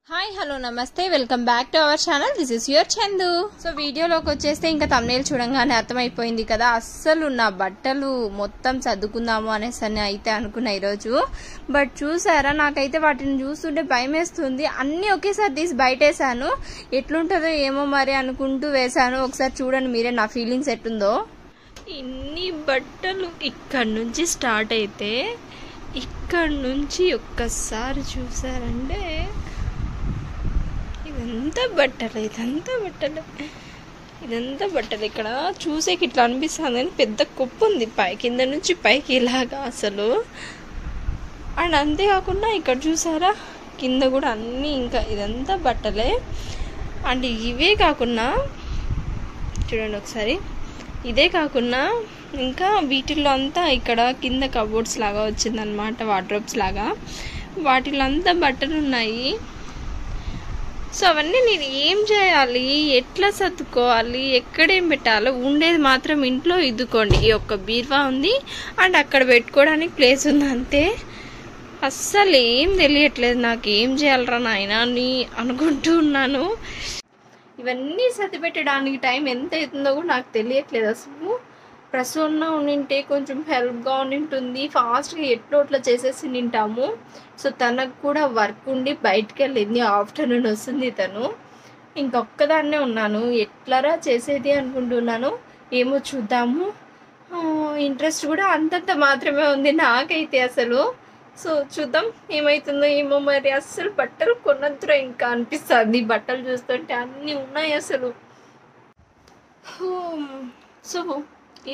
Hi hello నమస్తే welcome back to our channel. This is your Chandu. So వీడియోలోకి వచ్చేస్తే ఇంకా thumbnail చూడంగానే అర్థమైపోయింది కదా, అస్సలు నా బట్టలు మొత్తం సర్దుకుందాము అనేసి అయితే అనుకున్నా ఈరోజు. బట్ చూసారా, నాకైతే వాటిని చూస్తుంటే భయం వేస్తుంది. అన్నీ ఒకేసారి తీసి బయటేసాను. ఎట్లుంటుందో ఏమో మరి అనుకుంటూ వేసాను. ఒకసారి చూడండి మీరే నా ఫీలింగ్స్ ఎట్టుందో. ఇన్ని బట్టలు ఇక్కడ నుంచి స్టార్ట్ అయితే ఇక్కడ నుంచి ఒక్కసారి చూసారంటే ఇదంతా బట్టలు ఇక్కడ చూసేకి ఇట్లా అనిపిస్తుంది అని పెద్ద కుప్పు ఉంది కింద నుంచి పైకి ఇలాగా అసలు. అండ్ అంతేకాకుండా ఇక్కడ చూసారా కింద కూడా అన్నీ ఇంకా ఇదంతా బట్టలే. అండ్ ఇవే కాకుండా చూడండి ఒకసారి, ఇదే కాకుండా ఇంకా వీటిల్లో అంతా ఇక్కడ కింద కబోర్డ్స్ లాగా వచ్చిందనమాట, వార్డ్రోబ్స్ లాగా. వాటిలో అంతా బట్టలు ఉన్నాయి. సో అవన్నీ నేను ఏం చేయాలి, ఎట్లా సర్దుకోవాలి, ఎక్కడేం పెట్టాలో, ఉండేది మాత్రం ఇంట్లో ఇద్దుకోండి. ఈ ఒక్క బీరువా ఉంది అండ్ అక్కడ పెట్టుకోవడానికి ప్లేస్ ఉంది అంతే. అస్సలు ఏం తెలియట్లేదు నాకు, ఏం చేయాలరా నాయనా అని అనుకుంటూ ఉన్నాను. ఇవన్నీ సర్ది పెట్టడానికి టైం ఎంత అవుతుందో కూడా నాకు తెలియట్లేదు అసలు. ప్రసన్న ఉండింటే కొంచెం హెల్ప్గా ఉండింటుంది, ఫాస్ట్గా ఎట్లో అట్లా చేసేసి నింటాము. సో తనకు కూడా వర్క్ ఉండి బయటకు వెళ్ళింది, ఆఫ్టర్నూన్ వస్తుంది తను. ఇంకొక్కదాన్నే ఉన్నాను, ఎట్లరా చేసేది అనుకుంటున్నాను. ఏమో చూద్దాము. ఇంట్రెస్ట్ కూడా అంతంత మాత్రమే ఉంది నాకైతే అసలు. సో చూద్దాం ఏమవుతుందో ఏమో మరి. అస్సలు బట్టలు కొనంతరం ఇంకా అనిపిస్తుంది, బట్టలు చూస్తుంటే అన్నీ ఉన్నాయి అసలు. సో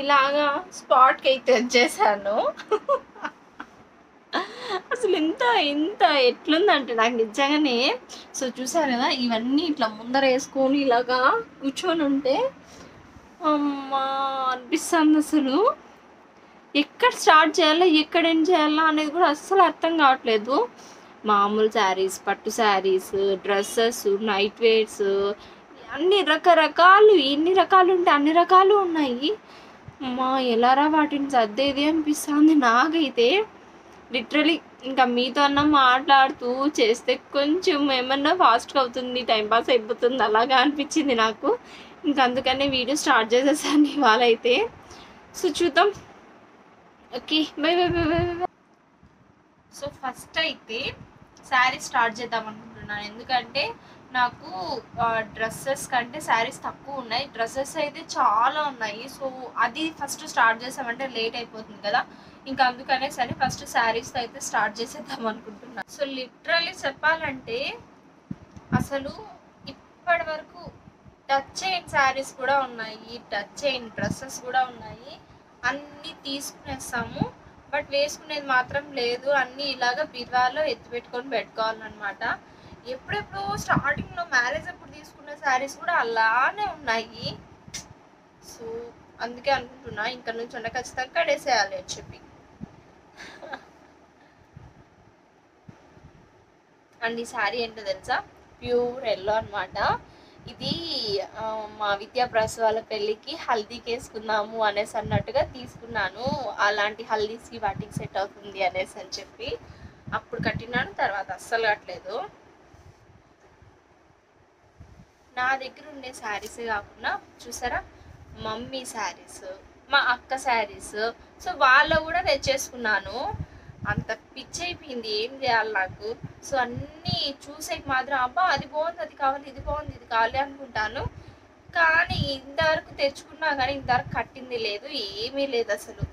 ఇలాగా స్పాట్కి అయితే వచ్చేసాను. అసలు ఇంత ఎట్లుందంటే నాకు నిజంగానే. సో చూసారు కదా, ఇవన్నీ ఇట్లా ముందర వేసుకొని ఇలాగా కూర్చొని ఉంటే అమ్మా అనిపిస్తుంది అసలు. ఎక్కడ స్టార్ట్ చేయాలా, ఎక్కడ ఎండ్ చేయాలా అనేది కూడా అస్సలు అర్థం కావట్లేదు. మామూలు శారీస్, పట్టు శారీస్, డ్రెస్సెస్, నైట్ వేర్స్, అన్ని రకరకాలు, ఎన్ని రకాలు ఉంటే అన్ని రకాలు ఉన్నాయి. అమ్మా ఎలారా వాటిని సర్దేది అనిపిస్తుంది నాకైతే. లిటరలీ ఇంకా మీతో అన్న మాట్లాడుతూ చేస్తే కొంచెం ఏమన్నా ఫాస్ట్గా అవుతుంది, టైంపాస్ అయిపోతుంది అలాగా అనిపించింది నాకు. ఇంకా అందుకనే వీడియో స్టార్ట్ చేసేసాను ఇవాళ అయితే. సో చూద్దాం. Okay by by by by by. So first అయితే శారీ స్టార్ట్ చేద్దాం అనుకుంటున్నాను, ఎందుకంటే నాకు డ్రెస్సెస్ కంటే శారీస్ తక్కువ ఉన్నాయి. డ్రెస్సెస్ అయితే చాలా ఉన్నాయి. సో అది ఫస్ట్ స్టార్ట్ చేసామంటే లేట్ అయిపోతుంది కదా, ఇంకా అందుకనే సరే ఫస్ట్ శారీస్ అయితే స్టార్ట్ చేసేద్దాం అనుకుంటున్నాను. సో లిటరల్లీ చెప్పాలంటే అసలు ఇప్పటి వరకు టచ్ అయిన శారీస్ కూడా ఉన్నాయి, టచ్ అయిన డ్రెస్సెస్ కూడా ఉన్నాయి. అన్నీ తీసుకునేస్తాము, బట్ వేసుకునేది మాత్రం లేదు. అన్నీ ఇలాగ బీరువాలో పెట్టుకోవాలన్నమాట. ఎప్పుడెప్పుడు స్టార్టింగ్లో మ్యారేజ్ అప్పుడు తీసుకున్న శారీస్ కూడా అలానే ఉన్నాయి. సో అందుకే అనుకుంటున్నా ఇక్కడ నుంచి ఉన్న ఖచ్చితంగా కడేసేయాలి అని చెప్పి. అండ్ ఈ శారీ ఏంటో తెలుసా, ప్యూర్ ఎల్లో అనమాట. ఇది మా విద్యా ప్రసవాల పెళ్ళికి హల్దీకి వేసుకుందాము అనేసి అన్నట్టుగా తీసుకున్నాను. అలాంటి హల్దీస్కి వాటికి సెట్ అవుతుంది అనేసి అని చెప్పి అప్పుడు కట్టినాను, తర్వాత అస్సలు కట్టలేదు. నా దగ్గర ఉండే శారీసే కాకుండా చూసారా, మమ్మీ శారీస్, మా అక్క శారీస్, సో వాళ్ళ కూడా తెచ్చేసుకున్నాను. అంత పిచ్చి అయిపోయింది, ఏం చేయాలి నాకు. సో అన్నీ చూసేకి మాత్రం అబ్బా అది బాగుంది, అది కావాలి, ఇది బాగుంది, ఇది కావాలి అనుకుంటాను. కానీ ఇంతవరకు తెచ్చుకున్నా కానీ ఇంతవరకు కట్టింది లేదు, ఏమీ లేదు అసలు.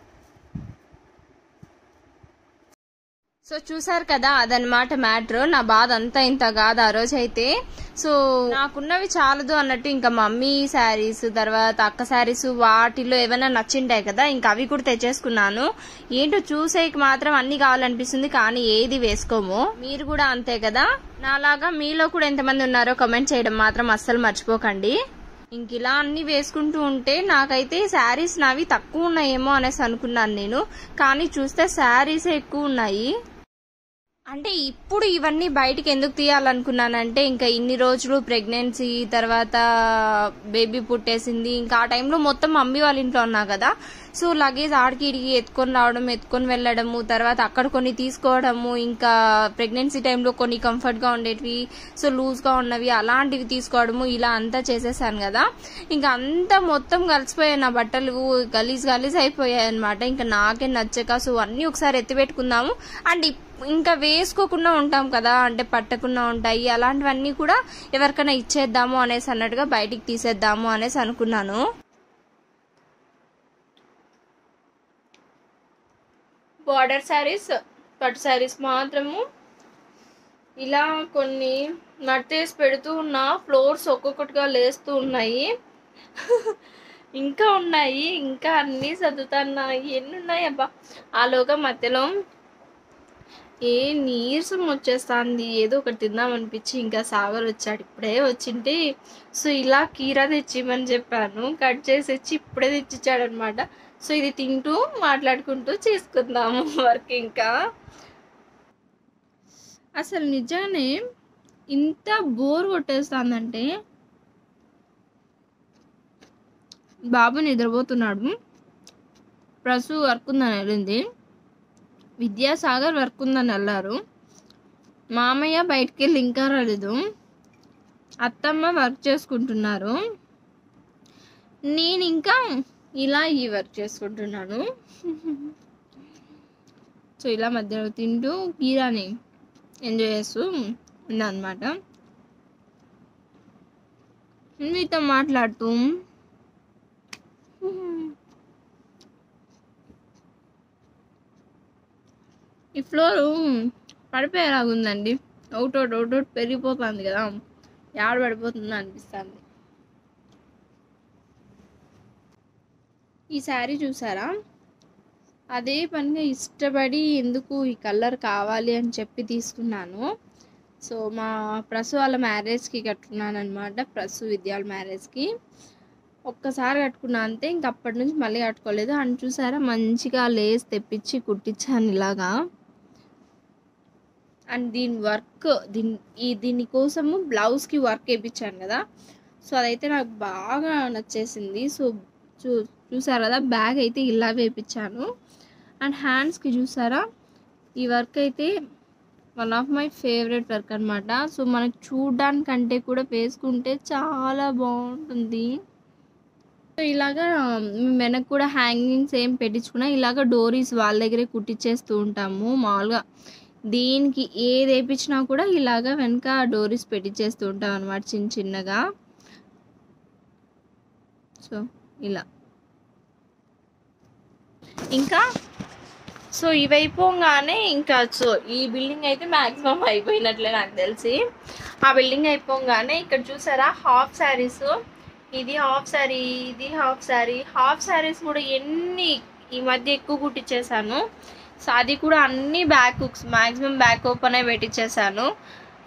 సో చూసారు కదా, అదనమాట మ్యాటర్. నా బాధ అంతా ఇంత కాదు ఆ రోజు అయితే. సో నాకున్నవి చాలదు అన్నట్టు ఇంకా మమ్మీ శారీస్, తర్వాత అక్క శారీస్, వాటిలో ఏమైనా నచ్చింటాయి కదా, ఇంకా అవి కూడా తెచ్చేసుకున్నాను. ఏంటో చూసేకి మాత్రం అన్ని కావాలనిపిస్తుంది, కానీ ఏది వేసుకోము. మీరు కూడా అంతే కదా నాలాగా? మీలో కూడా ఎంతమంది ఉన్నారో కామెంట్ చేయడం మాత్రం అస్సలు మర్చిపోకండి. ఇంక ఇలా అన్ని వేసుకుంటూ ఉంటే నాకైతే శారీస్ నావి తక్కువ ఉన్నాయేమో అనేసి అనుకున్నాను నేను, కానీ చూస్తే శారీసే ఎక్కువ ఉన్నాయి. అంటే ఇప్పుడు ఇవన్నీ బయటికి ఎందుకు తీయాలనుకున్నానంటే, ఇంకా ఇన్ని రోజులు ప్రెగ్నెన్సీ, తర్వాత బేబీ పుట్టేసింది, ఇంకా ఆ టైంలో మొత్తం మమ్మీ వాళ్ళ ఇంట్లో ఉన్నా కదా. సో లగేజ్ ఆడికి ఇడికి ఎత్తుకొని రావడం, ఎత్తుకొని వెళ్ళడము, తర్వాత అక్కడ కొన్ని తీసుకోవడము, ఇంకా ప్రెగ్నెన్సీ టైంలో కొన్ని కంఫర్ట్గా ఉండేటివి, సో లూజ్గా ఉన్నవి అలాంటివి తీసుకోవడము, ఇలా అంతా చేసేసాను కదా. ఇంకా అంతా మొత్తం కలిసిపోయాయి, నా బట్టలు గలీజ్ అయిపోయాయి అనమాట. ఇంకా నాకే నచ్చక సో అన్నీ ఒకసారి ఎత్తిపెట్టుకుందాము, అండ్ ఇంకా వేసుకోకుండా ఉంటాం కదా, అంటే పట్టకుండా ఉంటాయి, అలాంటివన్నీ కూడా ఎవరికైనా ఇచ్చేద్దాము అనేసి అన్నట్టుగా బయటికి తీసేద్దాము అనేసి అనుకున్నాను. బార్డర్ శారీస్, పట్టు శారీస్ మాత్రము ఇలా కొన్ని నట్టేసి పెడుతూ ఉన్నా, ఫ్లోర్స్ ఒక్కొక్కటిగా లేస్తూ ఉన్నాయి. ఇంకా ఉన్నాయి, ఇంకా అన్నీ చదువుతున్నాయి. ఎన్ని ఉన్నాయి అబ్బా. ఆలోగా మధ్యలో నీరసం వచ్చేస్తుంది, ఏదో ఒకటి తిందామనిపించి ఇంకా సాగర్ వచ్చాడు, ఇప్పుడే వచ్చింటే. సో ఇలా కీరా తెచ్చిమని చెప్పాను, కట్ చేసి వచ్చి ఇప్పుడే తెచ్చిచ్చాడు అనమాట. సో ఇది తింటూ మాట్లాడుకుంటూ చేసుకుందాము వర్క్. ఇంకా అసలు నిజంగానే ఇంత బోర్ కొట్టేస్తుందంటే, బాబు నిద్రపోతున్నాడు, ప్రసు వర్క్ ఉందని వెళ్ళింది, విద్యాసాగర్ వర్క్ ఉందని వెళ్ళారు, మామయ్య బయటికి వెళ్ళి ఇంకా రాలేదు, అత్తమ్మ వర్క్ చేసుకుంటున్నారు, నేను ఇంకా ఇలా ఈ వర్క్ చేసుకుంటున్నాను. సో ఇలా మధ్యలో తింటూ కీరాని ఎంజాయ్ చేస్తూ ఉన్నా అనమాట, మీతో మాట్లాడుతూ. ఈ ఫ్లోరు పడిపోయేలాగుందండి, ఒకటోటి పెరిగిపోతుంది కదా, యాడ పడిపోతుందో అనిపిస్తుంది. ఈ శారీ చూసారా, అదే పనిగా ఇష్టపడి ఎందుకు ఈ కలర్ కావాలి అని చెప్పి తీసుకున్నాను. సో మా ప్రసు వాళ్ళ మ్యారేజ్కి కట్టుకున్నాను అనమాట, ప్రసు విద్యాల మ్యారేజ్కి ఒక్కసారి కట్టుకున్నా అంతే, ఇంక అప్పటి నుంచి మళ్ళీ కట్టుకోలేదు. అని చూసారా మంచిగా లేస్ తెప్పించి కుట్టించాను ఇలాగా. అండ్ దీని వర్క్, దీనికోసము బ్లౌజ్కి వర్క్ వేయించాను కదా, సో అదైతే నాకు బాగా నచ్చేసింది. సో చూసారు కదా, బ్యాగ్ అయితే ఇలా వేయించాను. అండ్ హ్యాండ్స్కి చూసారా, ఈ వర్క్ అయితే one of my favourite work అనమాట. సో మనకు చూడడానికంటే కూడా వేసుకుంటే చాలా బాగుంటుంది. సో ఇలాగా వెనక కూడా హ్యాంగింగ్స్ ఏం పెట్టించుకున్నా, ఇలాగ డోరీస్ వాళ్ళ దగ్గరే కుట్టించేస్తూ ఉంటాము మామూలుగా. దీనికి ఏది వేయించినా కూడా ఇలాగ వెనక డోరీస్ పెట్టించేస్తూ ఉంటాం అనమాట చిన్నగా. సో ఇలా ఇంకా సో ఇవైపోగానే ఇంకా సో ఈ బిల్డింగ్ అయితే మ్యాక్సిమం అయిపోయినట్లే నాకు తెలిసి. ఆ బిల్డింగ్ అయిపోగానే ఇక్కడ చూసారా హాఫ్ శారీస్, ఇది హాఫ్ శారీ, ఇది హాఫ్ శారీ. హాఫ్ శారీస్ కూడా ఎన్ని ఈ మధ్య ఎక్కువ కుట్టించేసాను. సో అది కూడా అన్ని back hooks, maximum back open అయి పెట్టించేసాను.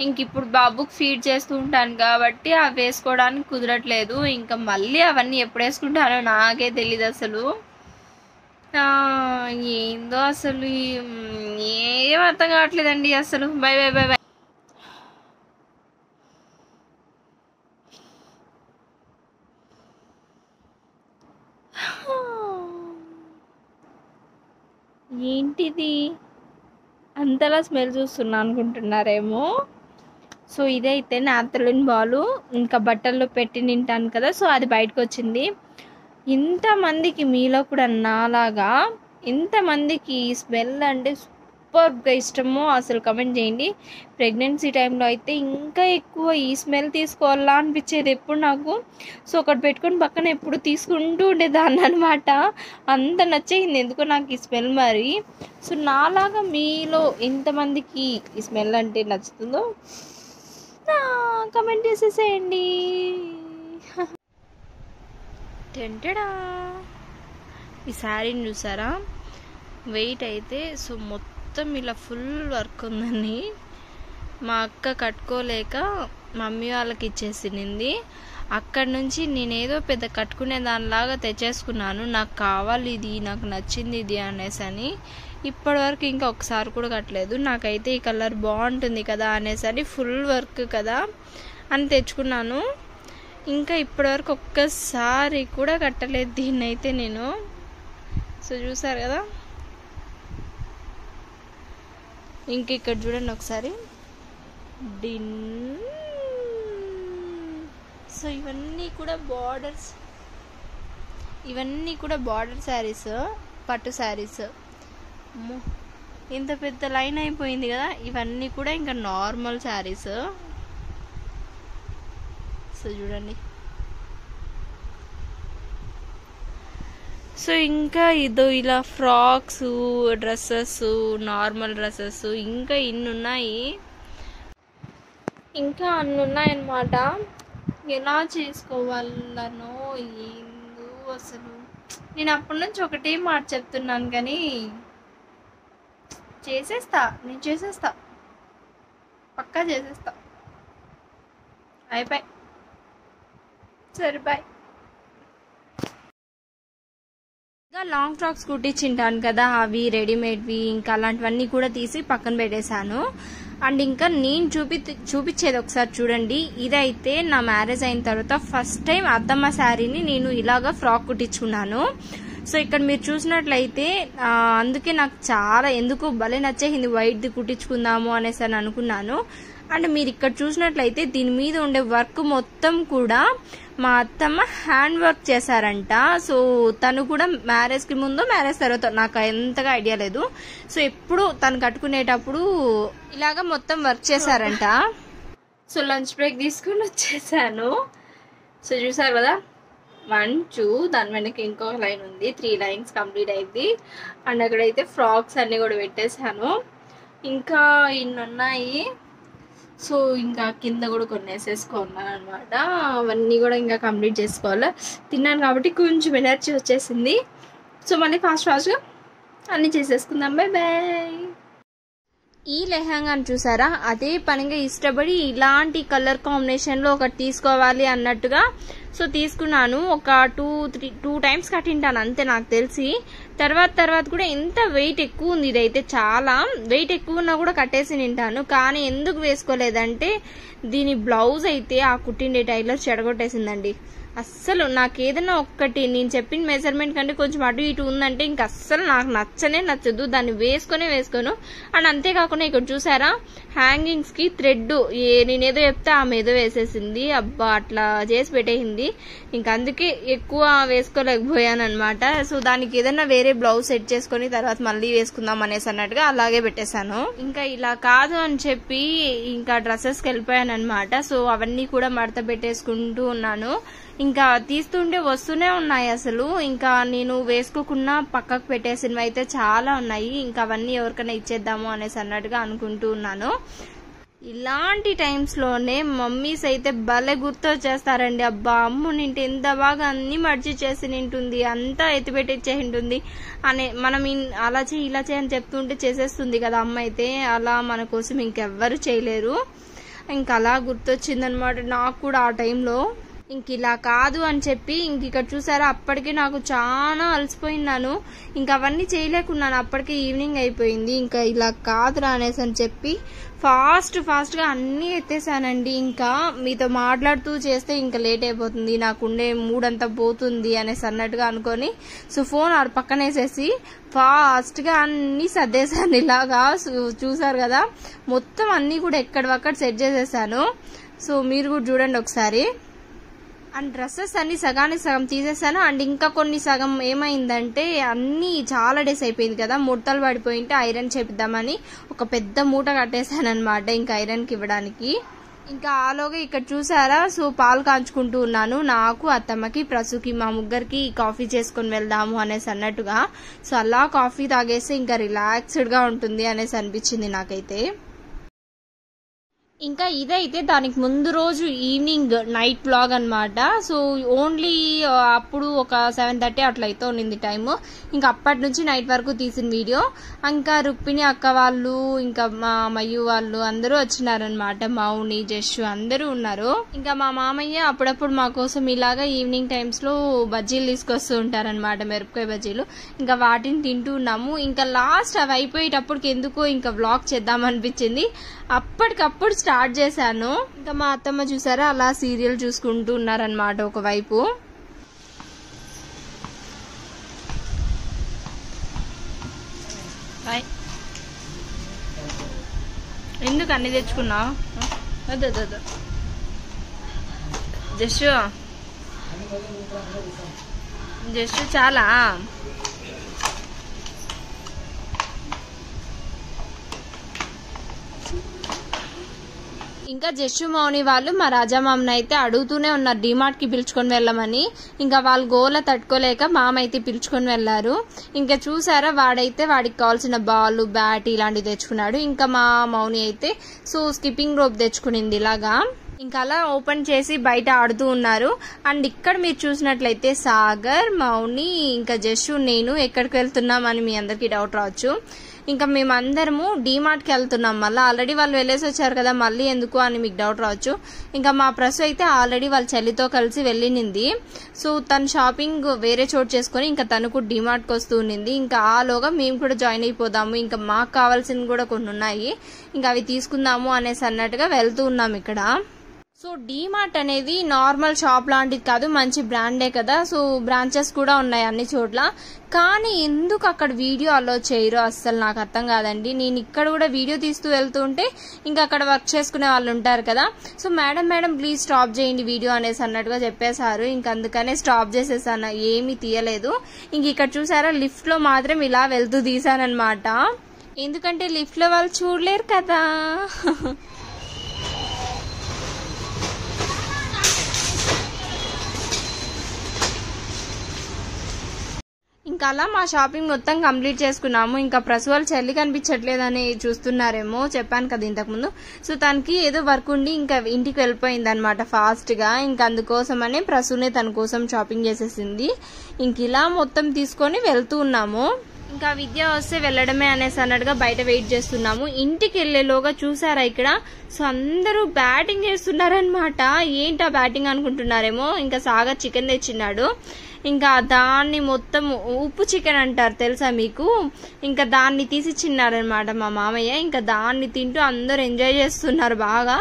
ఇంక ఇప్పుడు బాబుకి ఫీడ్ చేస్తూ ఉంటాను కాబట్టి అవి వేసుకోవడానికి కుదరట్లేదు. ఇంకా మళ్ళీ అవన్నీ ఎప్పుడు వేసుకుంటానో నాకే తెలియదు అసలు. ఏందో అసలు ఏం అర్థం కావట్లేదండి అసలు. By by by by. ఏంటిది అంతలా స్మెల్ చూస్తున్నా అనుకుంటున్నారేమో. సో ఇదైతే నాప్థలిన్ బాలు, ఇంకా బట్టల్లో పెట్టి నింటాను కదా, సో అది బయటకు వచ్చింది. ఇంతమందికి మీలో కూడా నాలాగా ఇంతమందికి ఈ స్మెల్ అంటే సూపర్గా ఇష్టమో అసలు కమెంట్ చేయండి. ప్రెగ్నెన్సీ టైంలో అయితే ఇంకా ఎక్కువ ఈ స్మెల్ తీసుకోవాలా అనిపించేది ఎప్పుడు నాకు. సో ఒకటి పెట్టుకొని పక్కన ఎప్పుడు తీసుకుంటూ ఉండేదాన్ని అనమాట, అంత నచ్చేసింది ఎందుకో నాకు ఈ స్మెల్. మరి సో నాలాగా మీలో ఎంతమందికి ఈ స్మెల్ అంటే నచ్చుతుందో కమెంట్ చేసేసేయండి. టెంటడా ఈ శారీని చూసారా, వెయిట్ అయితే సో మొత్తం ఇలా ఫుల్ వర్క్ ఉందని మా అక్క కట్టుకోలేక మమ్మీ వాళ్ళకి ఇచ్చేసింది. అక్కడి నుంచి నేనేదో పెద్ద కట్టుకునే దానిలాగా తెచ్చేసుకున్నాను, నాకు కావాలి ఇది, నాకు నచ్చింది ఇది అనేసి అని. ఇప్పటివరకు ఇంకా ఒకసారి కూడా కట్టలేదు. నాకైతే ఈ కలర్ బాగుంటుంది కదా అనేసి ఫుల్ వర్క్ కదా అని తెచ్చుకున్నాను. ఇంకా ఇప్పటివరకు ఒక్కసారి కూడా కట్టలేదు దీన్ని అయితే నేను. సో చూసారు కదా. ఇంక ఇక్కడ చూడండి ఒకసారి డిన్. సో ఇవన్నీ కూడా బార్డర్ శారీస్, పట్టు శారీస్. ఇంత పెద్ద లైన్ అయిపోయింది కదా. ఇవన్నీ కూడా ఇంకా నార్మల్ శారీస్. సో చూడండి. సో ఇంకా ఇదో ఇలా ఫ్రాక్స్, డ్రెస్సెస్, నార్మల్ డ్రెస్సెస్ ఇంకా ఇన్ని ఉన్నాయి, ఇంకా అన్ని ఉన్నాయన్నమాట. ఎలా చేసుకోవాలనో ఏందో అసలు. నేను అప్పటి నుంచి ఒకటే మాట చెప్తున్నాను కానీ నేను చేసేస్తా, పక్కా చేసేస్తా. అయిపోయి సరే బాయ్. ఇంకా లాంగ్ ఫ్రాక్స్ కుట్టించింటాను కదా, అవి రెడీమేడ్వి ఇంకా అలాంటివన్నీ కూడా తీసి పక్కన పెట్టేశాను. అండ్ ఇంకా నేను చూపించేది ఒకసారి చూడండి. ఇదైతే నా మ్యారేజ్ అయిన తర్వాత ఫస్ట్ టైం అత్తమ్మ శారీని నేను ఇలాగా ఫ్రాక్ కుట్టించుకున్నాను. సో ఇక్కడ మీరు చూసినట్లయితే అందుకే నాకు చాలా ఎందుకు భలే నచ్చేసింది, వైట్ది కుట్టించుకుందాము అనేసి అని అనుకున్నాను. అండ్ మీరు ఇక్కడ చూసినట్లయితే దీని మీద ఉండే వర్క్ మొత్తం కూడా మా అత్తమ్మ హ్యాండ్ వర్క్ చేశారంట. సో తను కూడా మ్యారేజ్కి ముందు మ్యారేజ్ తర్వాత నాకు ఎంతగా ఐడియా లేదు. సో ఎప్పుడు తను కట్టుకునేటప్పుడు ఇలాగా మొత్తం వర్క్ చేశారంట. సో లంచ్ బ్రేక్ తీసుకుని వచ్చేసాను. సో చూసారు కదా 1 2 దాని వెనక ఇంకొక లైన్ ఉంది, 3 లైన్స్ కంప్లీట్ అయింది. అండ్ అక్కడైతే ఫ్రాక్స్ అన్నీ కూడా పెట్టేశాను. ఇంకా ఇన్ని ఉన్నాయి. సో ఇంకా కింద కూడా కొన్ని వేసేసుకున్నాను అనమాట. అవన్నీ కూడా ఇంకా కంప్లీట్ చేసుకోవాలి. తిన్నాను కాబట్టి కొంచెం ఎనర్జీ వచ్చేసింది. సో మళ్ళీ ఫాస్ట్గా అన్నీ చేసేసుకుందాం. Bye bye. ఈ లెహంగాని చూసారా, అదే పనిగా ఇష్టపడి ఇలాంటి కలర్ కాంబినేషన్లో ఒకటి తీసుకోవాలి అన్నట్టుగా సో తీసుకున్నాను. ఒక 2 టైమ్స్ కట్టింటాను అంతే నాకు తెలిసి. తర్వాత కూడా ఎంత వెయిట్ ఎక్కువ ఉంది, ఇదైతే చాలా వెయిట్ ఎక్కువ ఉన్నా కూడా కట్టేసి నింటాను. కానీ ఎందుకు వేసుకోలేదంటే దీని బ్లౌజ్ అయితే ఆ కుట్టిండే టైలర్ చెడగొట్టేసిందండి. అస్సలు నాకు ఏదైనా ఒక్కటి నేను చెప్పిన మెజర్మెంట్ కంటే కొంచెం అటు ఇటు ఉందంటే ఇంక అస్సలు నాకు నచ్చదు. దాన్ని వేసుకోను. అండ్ అంతేకాకుండా ఇక్కడ చూసారా హ్యాంగింగ్స్ కి థ్రెడ్ నేనేదో చెప్తే ఆమె ఏదో వేసేసింది. అబ్బా అట్లా చేసి పెట్టేసింది. ఇంక అందుకే ఎక్కువ వేసుకోలేకపోయాను అనమాట. సో దానికి ఏదైనా వేరే బ్లౌజ్ సెట్ చేసుకుని తర్వాత మళ్ళీ వేసుకుందాం అనేసి అన్నట్టుగా అలాగే పెట్టేశాను. ఇంకా ఇలా కాదు అని చెప్పి ఇంకా డ్రెస్సెస్కి వెళ్ళిపోయాను అనమాట. సో అవన్నీ కూడా మడత పెట్టేసుకుంటూ ఉన్నాను. ఇంకా తీస్తుంటే వస్తూనే ఉన్నాయి అసలు. ఇంకా నేను వేసుకోకుండా పక్కకు పెట్టేసినవి అయితే చాలా ఉన్నాయి. ఇంకా అవన్నీ ఎవరికైనా ఇచ్చేద్దాము అనేసి అన్నట్టుగా అనుకుంటూ ఉన్నాను. ఇలాంటి టైమ్స్ లోనే మమ్మీస్ అయితే భలే గుర్తొచ్చేస్తారండి. అబ్బా అమ్ము నింటే ఎంత బాగా అన్ని మర్చి చేసి నింటుంది, అంతా ఎత్తిపెట్టించే ఉంటుంది అనే మనం అలా చేయి ఇలా చేయి అని చెప్తుంటే చేసేస్తుంది కదా అమ్మ అయితే. అలా మన కోసం ఇంకెవ్వరు చేయలేరు. ఇంకా అలా గుర్తొచ్చిందనమాట నాకు కూడా ఆ టైంలో. ఇంక ఇలా కాదు అని చెప్పి ఇంక ఇక్కడ చూసారా అప్పటికే నాకు చాలా అలసిపోయినాను. ఇంకా అవన్నీ చేయలేకున్నాను. అప్పటికే ఈవినింగ్ అయిపోయింది. ఇంకా ఇలా కాదురా అనేసి అని చెప్పి ఫాస్ట్గా అన్నీ ఎత్తేసానండి. ఇంకా మీతో మాట్లాడుతూ చేస్తే ఇంకా లేట్ అయిపోతుంది, నాకుండే మూడంతా పోతుంది అనేసి అన్నట్టుగా అనుకొని సో ఫోన్ ఆడ పక్కనేసేసి ఫాస్ట్గా అన్నీ సర్దేశాను. ఇలాగా చూసారు కదా మొత్తం అన్నీ కూడా ఎక్కడవక్కడ సెట్ చేసేసాను. సో మీరు కూడా చూడండి ఒకసారి. అండ్ డ్రెస్సెస్ అన్ని సగానికి సగం తీసేసాను. అండ్ ఇంకా కొన్ని సగం ఏమైందంటే అన్ని చాలా డేస్ అయిపోయింది కదా, ముడతలు పడిపోయింటే ఐరన్ చేపిద్దామని ఒక పెద్ద మూట కట్టేశాను అనమాట ఇంకా ఐరన్కి ఇవ్వడానికి. ఇంకా ఆలోగా ఇక్కడ చూసారా సో పాలు కాంచుకుంటూ ఉన్నాను. నాకు అత్తమ్మకి ప్రసుకి మా ముగ్గురికి కాఫీ చేసుకుని వెళ్దాము అనేసి అన్నట్టుగా. సో అలా కాఫీ తాగేస్తే ఇంకా రిలాక్స్డ్ గా ఉంటుంది అనేసి అనిపించింది నాకైతే. ఇంకా ఇదైతే దానికి ముందు రోజు ఈవినింగ్ నైట్ వ్లాగ్ అనమాట. సో ఓన్లీ అప్పుడు ఒక 7:30 అట్లా అయితే ఉన్నింది టైము. ఇంకా అప్పటి నుంచి నైట్ వరకు తీసిన వీడియో. ఇంకా రుక్మిణి అక్క వాళ్ళు ఇంకా మా మయ్యు వాళ్ళు అందరూ వచ్చినారనమాట. మౌని జస్సు అందరూ ఉన్నారు. ఇంకా మా మామయ్య అప్పుడప్పుడు మా కోసం ఇలాగా ఈవినింగ్ టైమ్స్ లో బజ్జీలు తీసుకొస్తూ ఉంటారనమాట, మిరపకాయ బజ్జీలు. ఇంకా వాటిని తింటూ ఉన్నాము. ఇంకా లాస్ట్ అవి అయిపోయేటప్పటికి ఎందుకో ఇంకా వ్లాగ్ చేద్దాం అనిపించింది, అప్పటికప్పుడు స్టార్ట్ చేశాను. ఇంకా మా అత్తమ్మ చూసారా అలా సీరియల్ చూసుకుంటూ ఉన్నారనమాట ఒకవైపు. ఎందుకు అన్ని తెచ్చుకున్నావు? వద్దు జస్ట్ చాలా. ఇంకా జస్సు మౌని వాళ్ళు మా రాజామామని అయితే అడుగుతూనే ఉన్నారు డిమార్ట్కి పిలుచుకొని వెళ్ళమని. ఇంకా వాళ్ళు గోల తట్టుకోలేక మామ అయితే పిలుచుకొని వెళ్ళారు. ఇంకా చూసారా వాడైతే వాడికి కావాల్సిన బాల్ బ్యాట్ ఇలాంటివి తెచ్చుకున్నాడు. ఇంకా మా మౌని అయితే స్కిప్పింగ్ రోప్ తెచ్చుకునింది ఇలాగా. ఇంకా అలా ఓపెన్ చేసి బయట ఆడుతూ ఉన్నారు. అండ్ ఇక్కడ మీరు చూసినట్లయితే సాగర్, మౌని, ఇంకా జస్సు, నేను ఎక్కడికి వెళ్తున్నాం అని మీ అందరికీ డౌట్ రావచ్చు. ఇంకా మేమందరము డీమార్ట్కి వెళ్తున్నాం. మళ్ళీ ఆల్రెడీ వాళ్ళు వెళ్ళేసి వచ్చారు కదా, మళ్ళీ ఎందుకు అని మీకు డౌట్ రావచ్చు. ఇంకా మా ప్రసు అయితే ఆల్రెడీ వాళ్ళ చెల్లితో కలిసి వెళ్ళినింది. తను షాపింగ్ వేరే చోటు చేసుకుని ఇంకా తనకు డీమార్ట్కి వస్తూ ఉన్నింది. ఇంకా ఆలోగా మేము కూడా జాయిన్ అయిపోదాము, ఇంకా మాకు కావాల్సినవి కూడా కొన్ని ఉన్నాయి, ఇంకా అవి తీసుకుందాము అనేసి అన్నట్టుగా వెళ్తూ ఉన్నాం ఇక్కడ. డీమార్ట్ అనేది నార్మల్ షాప్ లాంటిది కాదు, మంచి బ్రాండే కదా. బ్రాంచెస్ కూడా ఉన్నాయి అన్ని చోట్ల. కానీ ఎందుకు అక్కడ వీడియో అలో చేయరో అస్సలు నాకు అర్థం కాదండి. నేను ఇక్కడ కూడా వీడియో తీస్తూ వెళ్తుంటే ఇంకా అక్కడ వర్క్ చేసుకునే వాళ్ళు ఉంటారు కదా, మేడం ప్లీజ్ స్టాప్ చేయండి వీడియో అనేసి అన్నట్టుగా చెప్పేశారు. ఇంక అందుకనే స్టాప్ చేసేసాను, ఏమీ తీయలేదు. ఇంక ఇక్కడ చూసారా లిఫ్ట్ లో మాత్రం ఇలా వెళ్తూ తీసానన్నమాట. ఎందుకంటే లిఫ్ట్ లో వాళ్ళు చూడలేరు కదా. ఇంకా అలా మా షాపింగ్ మొత్తం కంప్లీట్ చేసుకున్నాము. ఇంకా ప్రసవాలు చెల్లి కనిపించట్లేదని చూస్తున్నారేమో, చెప్పాను కదా ఇంతకుముందు. తనకి ఏదో వర్క్ ఉండి ఇంకా ఇంటికి వెళ్ళిపోయింది అనమాట ఫాస్ట్ గా. ఇంకా అందుకోసమనే ప్రసూనే తన కోసం షాపింగ్ చేసేసింది. ఇంక ఇలా మొత్తం తీసుకొని వెళ్తూ ఉన్నాము. ఇంకా విద్య వస్తే వెళ్ళడమే అనేసి అన్నట్టుగా బయట వెయిట్ చేస్తున్నాము. ఇంటికి వెళ్లేలోగా చూసారా ఇక్కడ అందరూ బ్యాటింగ్ చేస్తున్నారనమాట. ఏంటా బ్యాటింగ్ అనుకుంటున్నారేమో. ఇంకా సాగర్ చికెన్ తెచ్చిన్నాడు. ఇంకా దాన్ని మొత్తం ఉప్పు చికెన్ అంటారు తెలుసా మీకు. ఇంకా దాన్ని తీసి చిన్నారనమాట మా మామయ్య. ఇంకా దాన్ని తింటూ అందరూ ఎంజాయ్ చేస్తున్నారు బాగా.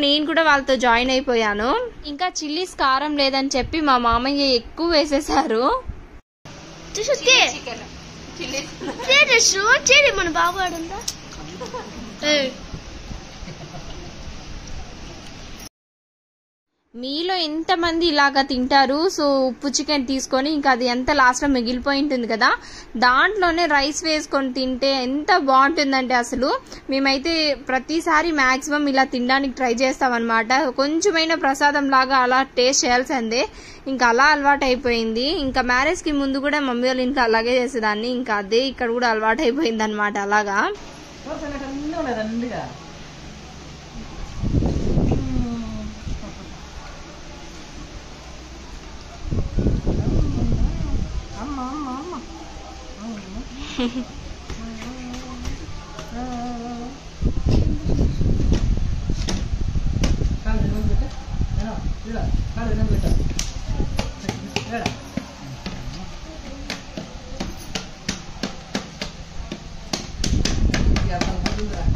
నేను కూడా వాళ్ళతో జాయిన్ అయిపోయాను. ఇంకా చిల్లీస్ కారం లేదని చెప్పి మా మామయ్య ఎక్కువ వేసేసారు. మన బాబు మీలో ఎంతమంది ఇలాగా తింటారు? ఉప్పు చికెన్ తీసుకొని ఇంకా అది ఎంత లాస్ట్ లో మిగిలిపోయి ఉంటుంది కదా, దాంట్లోనే రైస్ వేసుకొని తింటే ఎంత బాగుంటుందంటే అసలు మేమైతే ప్రతిసారి మాక్సిమం ఇలా తినడానికి ట్రై చేస్తాం అనమాట. కొంచెమైనా ప్రసాదం లాగా అలా టేస్ట్ చేయాల్సిందే. ఇంకా అలా అలవాటు అయిపోయింది. ఇంకా మ్యారేజ్ కి ముందు కూడా మమ్మీ వాళ్ళ ఇంట్లో అలాగే చేసేదాన్ని. ఇంకా అదే ఇక్కడ కూడా అలవాటు అయిపోయింది అనమాట. అలాగా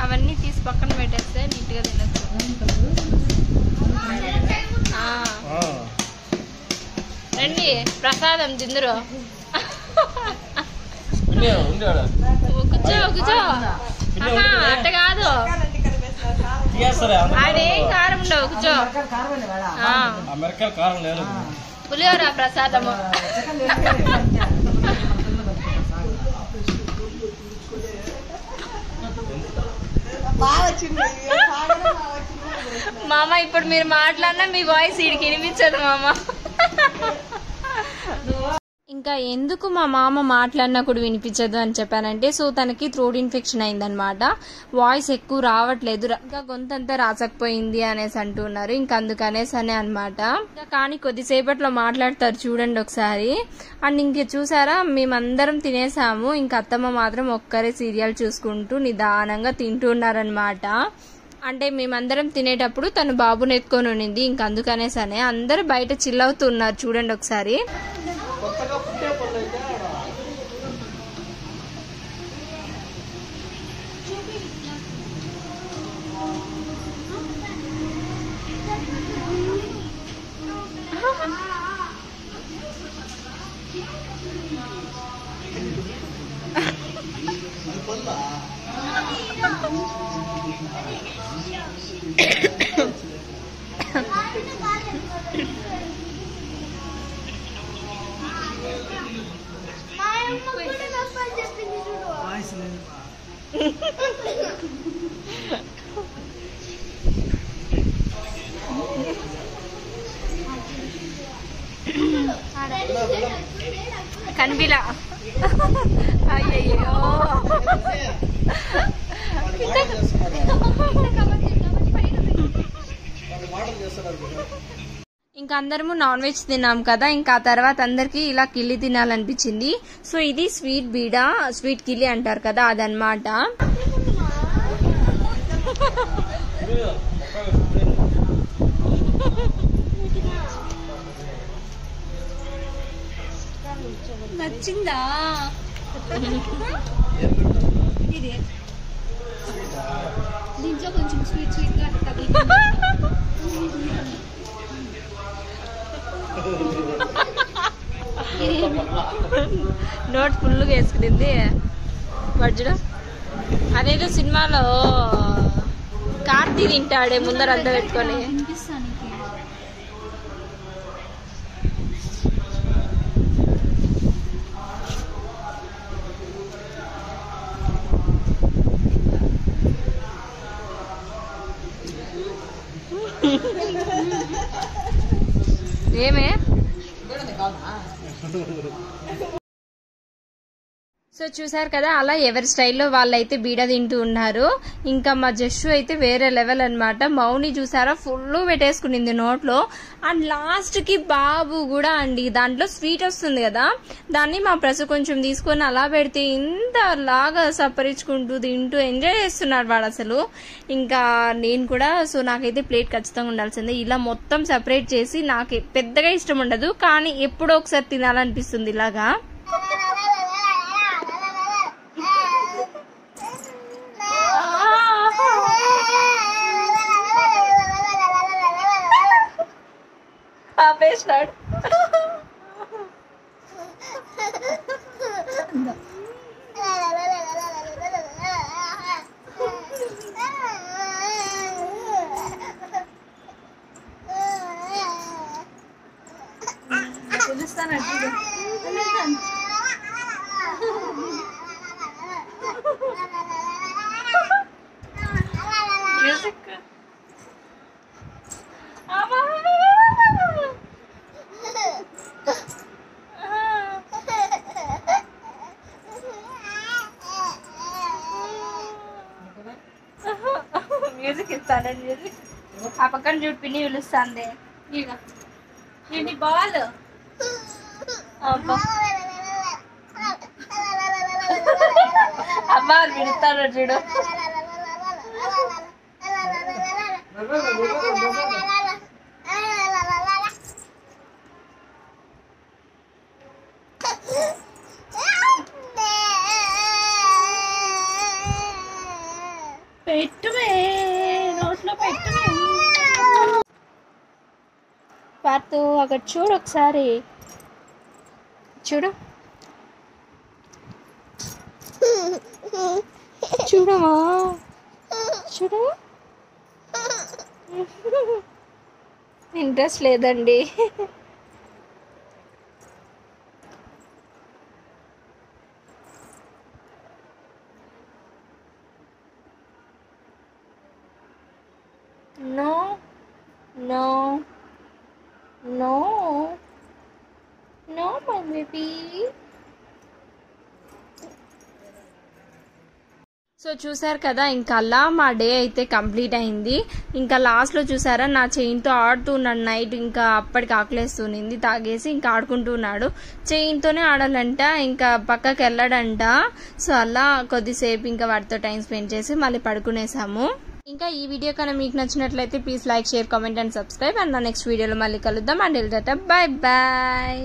అవన్నీ తీసి పక్కన పెట్టేస్తే నీట్ గా తినచ్చు. రండి ప్రసాదం తిందురు. కూర్చో అట్ట కాదు, ఆడేం కారం ఉండవు. కూర్చో. పులిహోర ప్రసాదము. మామ ఇప్పుడు మీరు మాట్లాడినా మీ వాయిస్ ఈడికి వినిపించదు మామ. ఇంకా ఎందుకు మా మామ మాట్లాడినా కూడా వినిపించదు అని చెప్పానంటే తనకి థ్రోట్ ఇన్ఫెక్షన్ అయిందనమాట. వాయిస్ ఎక్కువ రావట్లేదు, ఇంకా గొంతంతా రాసకపోయింది అనేసి అంటున్నారు. ఇంకా అందుకనేసనే అనమాట. కానీ కొద్దిసేపట్లో మాట్లాడతారు చూడండి ఒకసారి. అండ్ ఇంక చూసారా మేమందరం తినేసాము. ఇంకా అత్తమ్మ మాత్రం ఒక్కరే సీరియల్ చూసుకుంటూ నిదానంగా తింటున్నారనమాట. అంటే మేమందరం తినేటప్పుడు తను బాబుని ఎత్తుకొని ఉండింది. ఇంక అందుకనేసనే అందరూ బయట చిల్ అవుతున్నారు చూడండి ఒకసారి. కనిపిలా. అయ్యయ్యో ఇంకా అందరము నాన్ వెజ్ తిన్నాం కదా, ఇంకా ఆ తర్వాత అందరికి ఇలా కిల్లి తినాలనిపించింది. సో ఇది స్వీట్ బీడా, స్వీట్ కిల్లి అంటారు కదా, అదనమాట. నచ్చిందా? ఇది దీంట్లో కొంచెం స్వీట్ స్వీట్ గా నోట్ ఫుల్గా వేసుకునింది. బడ్జుడు అదేదో సినిమాలో కార్తీ తింటాడే ముందరంతా పెట్టుకొని. ఏమే సో చూసారు కదా, అలా ఎవరి స్టైల్లో వాళ్ళైతే బీడ తింటూ ఉన్నారు. ఇంకా మా జస్సు అయితే వేరే లెవెల్ అనమాట. మౌని చూసారా ఫుల్ పెట్టేసుకునింది నోట్లో. అండ్ లాస్ట్ కి బాబు కూడా అండి, దాంట్లో స్వీట్ వస్తుంది కదా, దాన్ని మా ప్రసు కొంచెం తీసుకొని అలా పెడితే ఇంత లాగా సపరించుకుంటూ తింటూ ఎంజాయ్ చేస్తున్నాడు వాడు అసలు. ఇంకా నేను కూడా, సో నాకైతే ప్లేట్ ఖచ్చితంగా ఉండాల్సిందే. ఇలా మొత్తం సెపరేట్ చేసి నాకు పెద్దగా ఇష్టం ఉండదు, కానీ ఎప్పుడో ఒకసారి తినాలనిపిస్తుంది ఇలాగా. ఆపేసినాడు. పిలుస్తానంటే మ్యూజిక్ మ్యూజిక్ ఇస్తానండి. మ్యూజిక్ ఆ పక్కన చూడు పిన్ని పిలుస్తాంది. ఏంటి బాల్? అమ్మా అని పిలుస్తాడు చూడు. పెట్టుమే నోట్లో పెట్టుమే. పార్తు అక్కడ చూడు ఒకసారి, చూడు చూడమా, చూడు. ఇంట్రెస్ట్ లేదండి. No, no, no, no, my baby. So చూసారు కదా, ఇంకా అలా మా డే అయితే కంప్లీట్ అయింది. ఇంకా లాస్ట్లో చూసారా నా చైన్తో ఆడుతూ ఉన్నాడు నైట్. ఇంకా అప్పటికి ఆకలేస్తుంది, తాగేసి ఇంకా ఆడుకుంటూ ఉన్నాడు. చైన్తోనే ఆడాలంట, ఇంకా పక్కకి వెళ్ళాడంట. సో అలా కొద్దిసేపు ఇంకా వాటితో టైం స్పెండ్ చేసి మళ్ళీ పడుకునేసాము. ఇంకా ఈ వీడియో కన్నా మీకు నచ్చినట్లయితే please like, share, comment and subscribe. And నా నెక్స్ట్ వీడియోలో మళ్ళీ కలుద్దాం. And tata, bye bye.